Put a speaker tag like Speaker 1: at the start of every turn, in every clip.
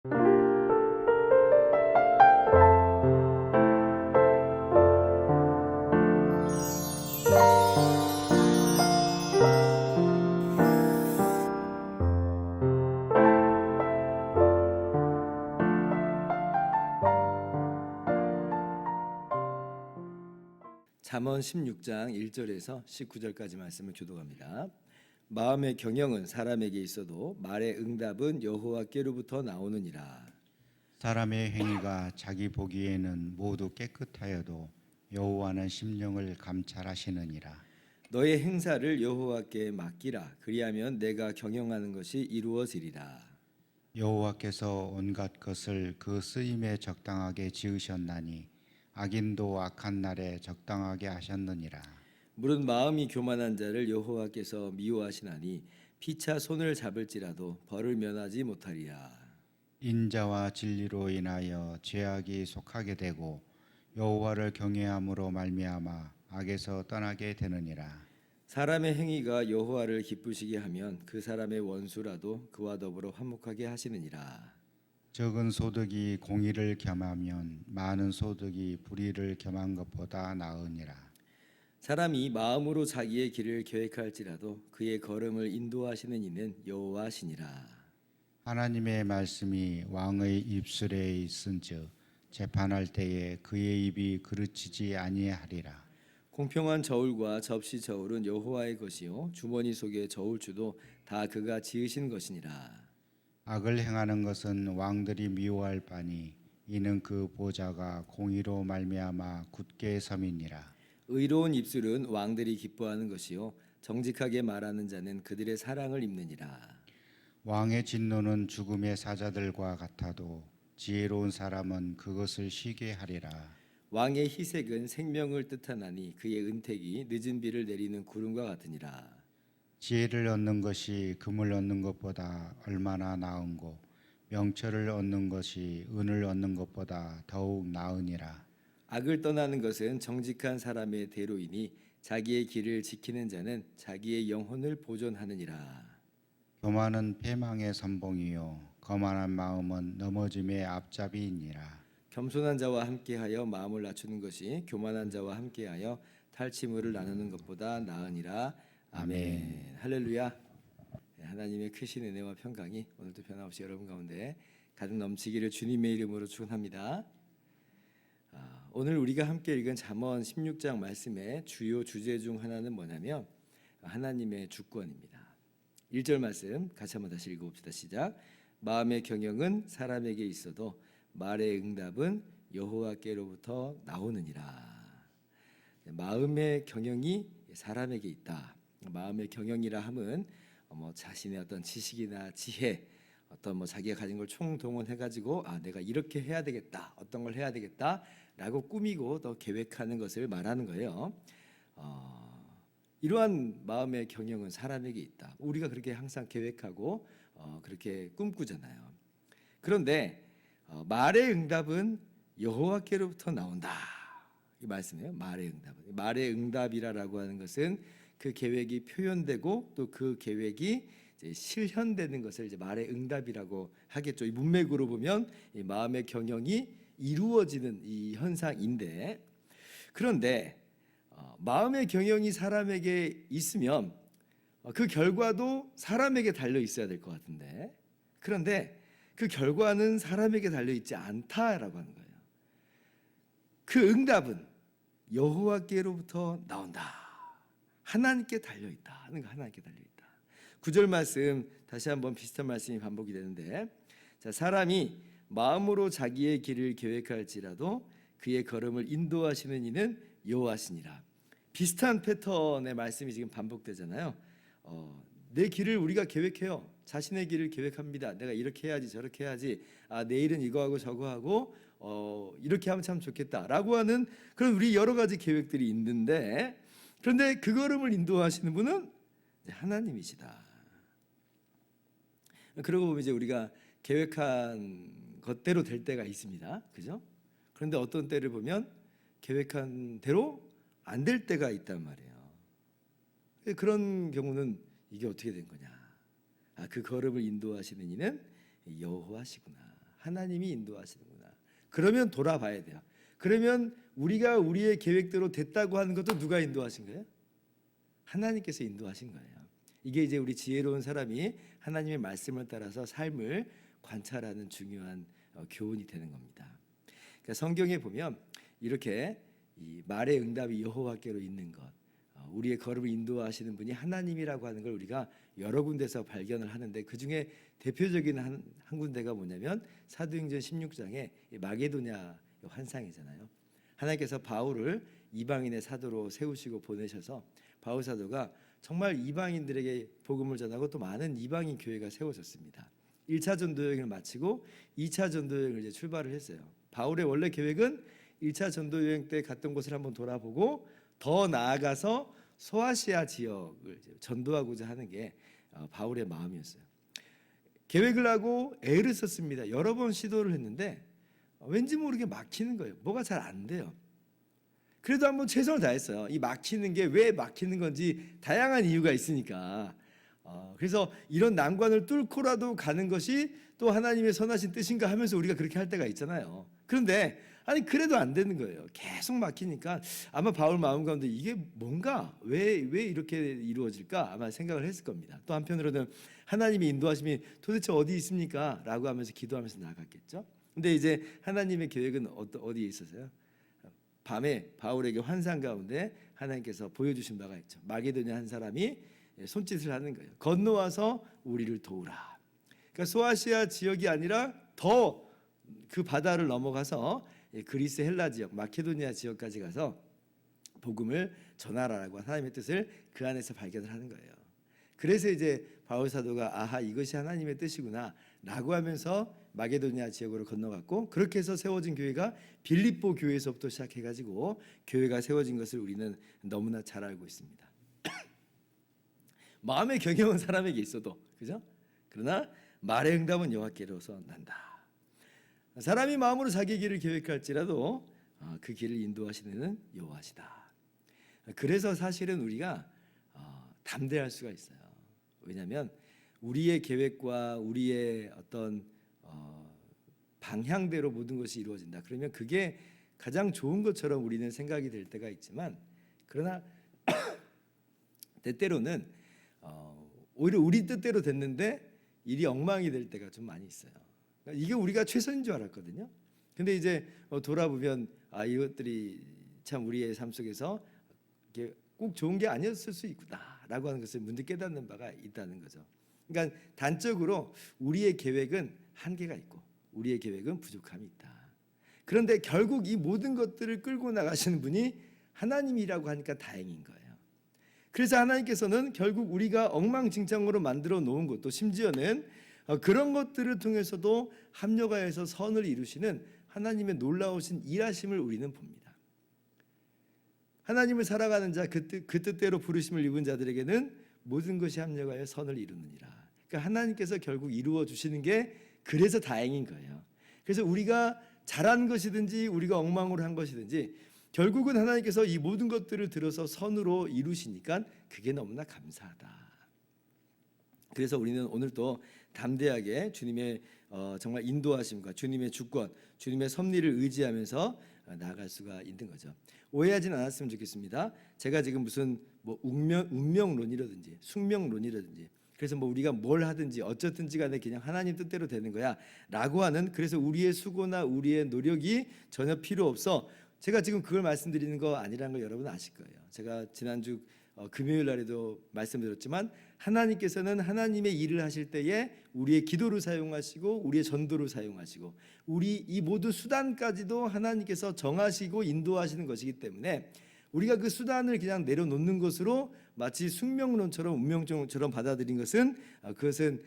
Speaker 1: 잠언 16장 1절에서 19절까지 말씀을 교독합니다. 마음의 경영은 사람에게 있어도 말의 응답은 여호와께로부터 나오느니라.
Speaker 2: 사람의 행위가 자기 보기에는 모두 깨끗하여도 여호와는 심령을 감찰하시느니라.
Speaker 1: 너의 행사를 여호와께 맡기라. 그리하면 내가 경영하는 것이 이루어지리라.
Speaker 2: 여호와께서 온갖 것을 그 쓰임에 적당하게 지으셨나니 악인도 악한 날에 적당하게 하셨느니라.
Speaker 1: 물은 마음이 교만한 자를 여호와께서 미워하시나니 피차 손을 잡을지라도 벌을 면하지 못하리라.
Speaker 2: 인자와 진리로 인하여 죄악이 속하게 되고 여호와를 경외함으로 말미암아 악에서 떠나게 되느니라.
Speaker 1: 사람의 행위가 여호와를 기쁘시게 하면 그 사람의 원수라도 그와 더불어 화목하게 하시느니라.
Speaker 2: 적은 소득이 공의를 겸하면 많은 소득이 불의를 겸한 것보다 나으니라.
Speaker 1: 사람이 마음으로 자기의 길을 계획할지라도 그의 걸음을 인도하시는 이는 여호와시니라.
Speaker 2: 하나님의 말씀이 왕의 입술에 있은즉 재판할 때에 그의 입이 그르치지 아니하리라.
Speaker 1: 공평한 저울과 접시 저울은 여호와의 것이요 주머니 속의 저울추도 다 그가 지으신 것이니라.
Speaker 2: 악을 행하는 것은 왕들이 미워할 바니 이는 그 보좌가 공의로 말미암아 굳게 섬이니라.
Speaker 1: 의로운 입술은 왕들이 기뻐하는 것이요 정직하게 말하는 자는 그들의 사랑을 입느니라.
Speaker 2: 왕의 진노는 죽음의 사자들과 같아도 지혜로운 사람은 그것을 쉬게 하리라.
Speaker 1: 왕의 희색은 생명을 뜻하나니 그의 은택이 늦은 비를 내리는 구름과 같으니라.
Speaker 2: 지혜를 얻는 것이 금을 얻는 것보다 얼마나 나은고 명철을 얻는 것이 은을 얻는 것보다 더욱 나으니라.
Speaker 1: 악을 떠나는 것은 정직한 사람의 대로이니 자기의 길을 지키는 자는 자기의 영혼을 보존하느니라.
Speaker 2: 교만은 패망의 선봉이요 거만한 마음은 넘어짐의 앞잡이이니라.
Speaker 1: 겸손한 자와 함께하여 마음을 낮추는 것이 교만한 자와 함께하여 탈취물을 나누는 것보다 나으니라. 아멘. 할렐루야. 하나님의 크신 은혜와 평강이 오늘도 변함없이 여러분 가운데 가득 넘치기를 주님의 이름으로 축원합니다. 오늘 우리가 함께 읽은 잠언 16장 말씀의 주요 주제 중 하나는 뭐냐면 하나님의 주권입니다. 1절 말씀 같이 한번 다시 읽어봅시다. 시작. 마음의 경영은 사람에게 있어도 말의 응답은 여호와께로부터 나오느니라. 마음의 경영이 사람에게 있다. 마음의 경영이라 함은 자신의 어떤 지식이나 지혜, 어떤 자기가 가진 걸 총동원해 가지고 내가 이렇게 해야 되겠다, 어떤 걸 해야 되겠다라고 꾸미고 또 계획하는 것을 말하는 거예요. 이러한 마음의 경영은 사람에게 있다. 우리가 그렇게 항상 계획하고 그렇게 꿈꾸잖아요. 그런데 말의 응답은 여호와께로부터 나온다. 이 말씀이에요. 말의 응답은. 말의 응답이라고 하는 것은 그 계획이 표현되고 또 그 계획이 이제 실현되는 것을 이제 말의 응답이라고 하겠죠. 이 문맥으로 보면 이 마음의 경영이 이루어지는 이 현상인데, 그런데 마음의 경영이 사람에게 있으면 그 결과도 사람에게 달려 있어야 될 것 같은데, 그런데 그 결과는 사람에게 달려 있지 않다라고 하는 거예요. 그 응답은 여호와께로부터 나온다. 하나님께 달려 있다 하는 거, 하나님께 달려 있다. 9절 말씀 다시 한번 비슷한 말씀이 반복이 되는데, 자, 사람이 마음으로 자기의 길을 계획할지라도 그의 걸음을 인도하시는 이는 여호와시니라. 비슷한 패턴의 말씀이 지금 반복되잖아요. 내 길을 우리가 계획해요. 자신의 길을 계획합니다. 내가 이렇게 해야지 저렇게 해야지, 내일은 이거 하고 저거 하고 이렇게 하면 참 좋겠다라고 하는 그런 우리 여러 가지 계획들이 있는데, 그런데 그 걸음을 인도하시는 분은 하나님이시다. 그러고 보면 이제 우리가 계획한 것대로 될 때가 있습니다. 그죠? 그런데 어떤 때를 보면 계획한 대로 안 될 때가 있단 말이에요. 그런 경우는 이게 어떻게 된 거냐? 그 걸음을 인도하시는 이는 여호와시구나. 하나님이 인도하시는구나. 그러면 돌아봐야 돼요. 그러면 우리가 우리의 계획대로 됐다고 하는 것도 누가 인도하신 거예요? 하나님께서 인도하신 거예요. 이게 이제 우리 지혜로운 사람이 하나님의 말씀을 따라서 삶을 관찰하는 중요한 교훈이 되는 겁니다. 그러니까 성경에 보면 이렇게 이 말의 응답이 여호와께로 있는 것, 우리의 걸음을 인도하시는 분이 하나님이라고 하는 걸 우리가 여러 군데서 발견을 하는데, 그 중에 대표적인 한 군데가 뭐냐면 사도행전 16장에 마게도냐 환상이잖아요. 하나님께서 바울을 이방인의 사도로 세우시고 보내셔서 바울 사도가 정말 이방인들에게 복음을 전하고 또 많은 이방인 교회가 세워졌습니다. 1차 전도 여행을 마치고 2차 전도 여행을 이제 출발을 했어요. 바울의 원래 계획은 1차 전도 여행 때 갔던 곳을 한번 돌아보고 더 나아가서 소아시아 지역을 전도하고자 하는 게 바울의 마음이었어요. 계획을 하고 애를 썼습니다. 여러 번 시도를 했는데 왠지 모르게 막히는 거예요. 뭐가 잘 안 돼요. 그래도 한번 최선을 다했어요. 이 막히는 게 왜 막히는 건지 다양한 이유가 있으니까. 그래서 이런 난관을 뚫고라도 가는 것이 또 하나님의 선하신 뜻인가 하면서 우리가 그렇게 할 때가 있잖아요. 그런데 아니 그래도 안 되는 거예요. 계속 막히니까 아마 바울 마음 가운데 이게 뭔가 왜 이렇게 이루어질까 아마 생각을 했을 겁니다. 또 한편으로는 하나님의 인도하심이 도대체 어디 있습니까? 라고 하면서 기도하면서 나아갔겠죠. 근데 이제 하나님의 계획은 어디에 있었어요? 밤에 바울에게 환상 가운데 하나님께서 보여주신 바가 있죠. 마게도냐 한 사람이 손짓을 하는 거예요. 건너와서 우리를 도우라. 그러니까 소아시아 지역이 아니라 더 그 바다를 넘어가서 그리스 헬라 지역, 마케도니아 지역까지 가서 복음을 전하라라고 하나님의 뜻을 그 안에서 발견을 하는 거예요. 그래서 이제 바울 사도가 아하 이것이 하나님의 뜻이구나라고 하면서 마게도니아 지역으로 건너갔고, 그렇게 해서 세워진 교회가 빌립보 교회에서부터 시작해가지고 교회가 세워진 것을 우리는 너무나 잘 알고 있습니다. 마음의 경영은 사람에게 있어도, 그죠? 그러나 말의 응답은 여호와께로서 난다. 사람이 마음으로 자기 길을 계획할지라도 그 길을 인도하시는 여호와시다. 그래서 사실은 우리가 담대할 수가 있어요. 왜냐하면 우리의 계획과 우리의 어떤 방향대로 모든 것이 이루어진다. 그러면 그게 가장 좋은 것처럼 우리는 생각이 될 때가 있지만, 그러나 때때로는 오히려 우리 뜻대로 됐는데 일이 엉망이 될 때가 좀 많이 있어요. 이게 우리가 최선인 줄 알았거든요. 근데 이제 돌아보면 이것들이 참 우리의 삶 속에서 이게 꼭 좋은 게 아니었을 수 있구나라고 하는 것을 문득 깨닫는 바가 있다는 거죠. 그러니까 단적으로 우리의 계획은 한계가 있고 우리의 계획은 부족함이 있다. 그런데 결국 이 모든 것들을 끌고 나가시는 분이 하나님이라고 하니까 다행인 거예요. 그래서 하나님께서는 결국 우리가 엉망진창으로 만들어 놓은 것도, 심지어는 그런 것들을 통해서도 합력하여서 선을 이루시는 하나님의 놀라우신 일하심을 우리는 봅니다. 하나님을 살아가는 자, 그 뜻대로 부르심을 입은 자들에게는 모든 것이 합력하여 선을 이루느니라. 그러니까 하나님께서 결국 이루어 주시는 게 그래서 다행인 거예요. 그래서 우리가 잘한 것이든지 우리가 엉망으로 한 것이든지 결국은 하나님께서 이 모든 것들을 들어서 선으로 이루시니까 그게 너무나 감사하다. 그래서 우리는 오늘도 담대하게 주님의 정말 인도하심과 주님의 주권, 주님의 섭리를 의지하면서 나아갈 수가 있는 거죠. 오해하지는 않았으면 좋겠습니다. 제가 지금 무슨 운명론이라든지 숙명론이라든지, 그래서 우리가 뭘 하든지 어쨌든지 간에 그냥 하나님 뜻대로 되는 거야 라고 하는, 그래서 우리의 수고나 우리의 노력이 전혀 필요 없어, 제가 지금 그걸 말씀드리는 거 아니라는 걸 여러분 아실 거예요. 제가 지난주 금요일 날에도 말씀드렸지만 하나님께서는 하나님의 일을 하실 때에 우리의 기도를 사용하시고 우리의 전도를 사용하시고 우리 이 모든 수단까지도 하나님께서 정하시고 인도하시는 것이기 때문에 우리가 그 수단을 그냥 내려놓는 것으로 마치 숙명론처럼 운명론처럼 받아들인 것은 그것은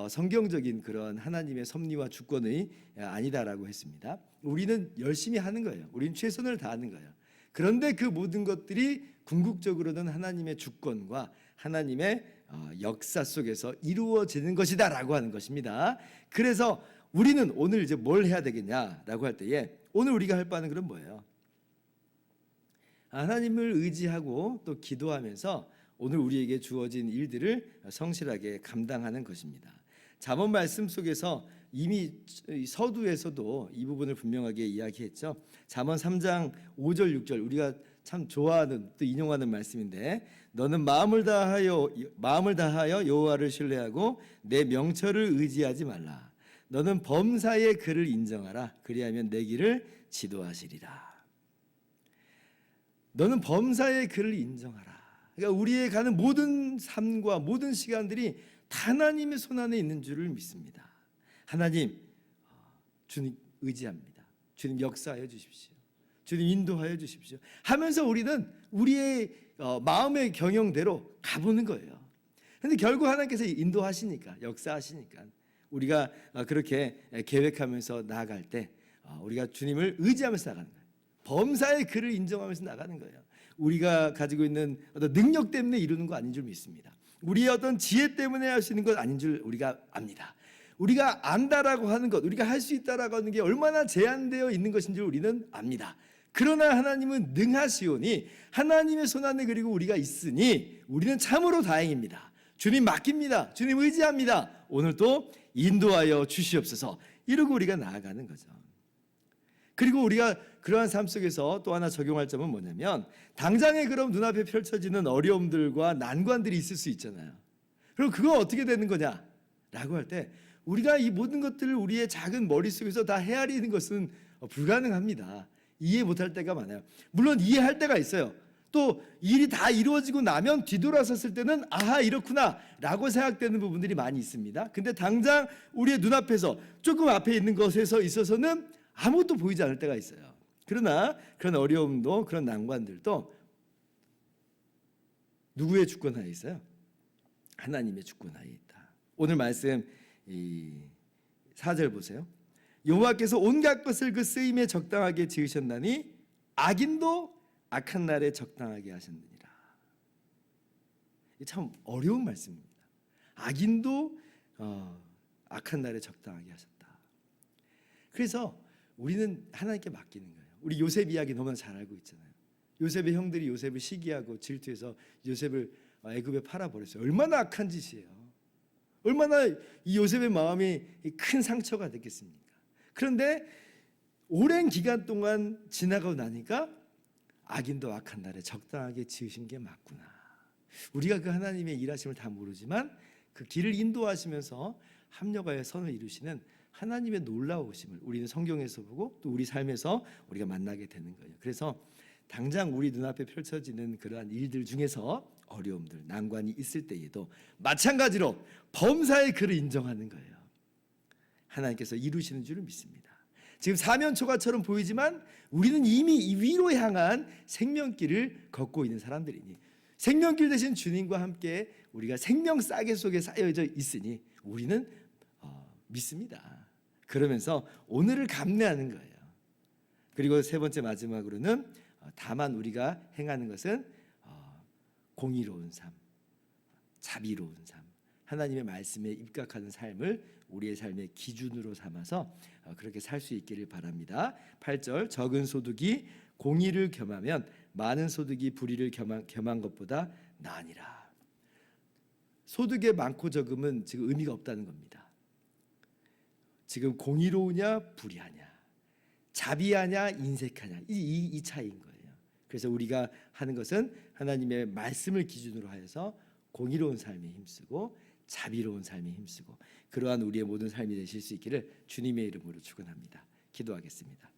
Speaker 1: 성경적인 그런 하나님의 섭리와 주권이 아니다라고 했습니다. 우리는 열심히 하는 거예요. 우리는 최선을 다하는 거예요. 그런데 그 모든 것들이 궁극적으로는 하나님의 주권과 하나님의 역사 속에서 이루어지는 것이다라고 하는 것입니다. 그래서 우리는 오늘 이제 뭘 해야 되겠냐라고 할 때에 오늘 우리가 할 바는 그럼 뭐예요? 하나님을 의지하고 또 기도하면서 오늘 우리에게 주어진 일들을 성실하게 감당하는 것입니다. 잠언 말씀 속에서 이미 서두에서도 이 부분을 분명하게 이야기했죠. 잠언 3장 5절 6절 우리가 참 좋아하는 또 인용하는 말씀인데 너는 마음을 다하여 여호와를 신뢰하고 내 명철을 의지하지 말라. 너는 범사의 그를 인정하라. 그리하면 내 길을 지도하시리라. 너는 범사의 그를 인정하라. 그러니까 우리의 가는 모든 삶과 모든 시간들이 다 하나님의 손안에 있는 줄을 믿습니다. 하나님, 주님 의지합니다. 주님 역사하여 주십시오. 주님 인도하여 주십시오. 하면서 우리는 우리의 마음의 경영대로 가보는 거예요. 그런데 결국 하나님께서 인도하시니까, 역사하시니까 우리가 그렇게 계획하면서 나아갈 때 우리가 주님을 의지하면서 나가는 거예요. 범사의 그를 인정하면서 나가는 거예요. 우리가 가지고 있는 어떤 능력 때문에 이루는 거 아닌 줄 믿습니다. 우리의 어떤 지혜 때문에 할 수 있는 것 아닌 줄 우리가 압니다. 우리가 안다라고 하는 것, 우리가 할 수 있다라고 하는 게 얼마나 제한되어 있는 것인 줄 우리는 압니다. 그러나 하나님은 능하시오니 하나님의 손안에 그리고 우리가 있으니 우리는 참으로 다행입니다. 주님 맡깁니다. 주님 의지합니다. 오늘도 인도하여 주시옵소서. 이러고 우리가 나아가는 거죠. 그리고 우리가 그러한 삶 속에서 또 하나 적용할 점은 뭐냐면 당장에 그럼 눈앞에 펼쳐지는 어려움들과 난관들이 있을 수 있잖아요. 그럼 그거 어떻게 되는 거냐라고 할 때 우리가 이 모든 것들을 우리의 작은 머릿속에서 다 헤아리는 것은 불가능합니다. 이해 못할 때가 많아요. 물론 이해할 때가 있어요. 또 일이 다 이루어지고 나면 뒤돌아섰을 때는 아하 이렇구나 라고 생각되는 부분들이 많이 있습니다. 근데 당장 우리의 눈앞에서 조금 앞에 있는 것에서 있어서는 아무것도 보이지 않을 때가 있어요. 그러나 그런 어려움도 그런 난관들도 누구의 주권하에 있어요? 하나님의 주권하에 있다. 오늘 말씀 4절 보세요. 여호와께서 온갖 것을 그 쓰임에 적당하게 지으셨나니 악인도 악한 날에 적당하게 하셨느니라. 참 어려운 말씀입니다. 악인도 악한 날에 적당하게 하셨다. 그래서 우리는 하나님께 맡기는 거예요. 우리 요셉 이야기 너무나 잘 알고 있잖아요. 요셉의 형들이 요셉을 시기하고 질투해서 요셉을 애굽에 팔아버렸어요. 얼마나 악한 짓이에요. 얼마나 이 요셉의 마음이 큰 상처가 됐겠습니까? 그런데 오랜 기간 동안 지나가고 나니까 악인도 악한 날에 적당하게 지으신 게 맞구나. 우리가 그 하나님의 일하심을 다 모르지만 그 길을 인도하시면서 합력하여 선을 이루시는 하나님의 놀라우심을 우리는 성경에서 보고 또 우리 삶에서 우리가 만나게 되는 거예요. 그래서 당장 우리 눈앞에 펼쳐지는 그러한 일들 중에서 어려움들, 난관이 있을 때에도 마찬가지로 범사의 그를 인정하는 거예요. 하나님께서 이루시는 줄을 믿습니다. 지금 사면초가처럼 보이지만 우리는 이미 이 위로 향한 생명길을 걷고 있는 사람들이니 생명길 대신 주님과 함께 우리가 생명 싸개 속에 쌓여져 있으니 우리는 믿습니다. 그러면서 오늘을 감내하는 거예요. 그리고 세 번째 마지막으로는 다만 우리가 행하는 것은 공의로운 삶, 자비로운 삶, 하나님의 말씀에 입각하는 삶을 우리의 삶의 기준으로 삼아서 그렇게 살 수 있기를 바랍니다. 8절 적은 소득이 공의를 겸하면 많은 소득이 불의를 겸한 것보다 나으니라. 소득의 많고 적음은 지금 의미가 없다는 겁니다. 지금 공의로우냐 불의하냐, 자비하냐 인색하냐 이 차이인 거예요. 그래서 우리가 하는 것은 하나님의 말씀을 기준으로 하여서 공의로운 삶에 힘쓰고 자비로운 삶에 힘쓰고 그러한 우리의 모든 삶이 되실 수 있기를 주님의 이름으로 축원합니다. 기도하겠습니다.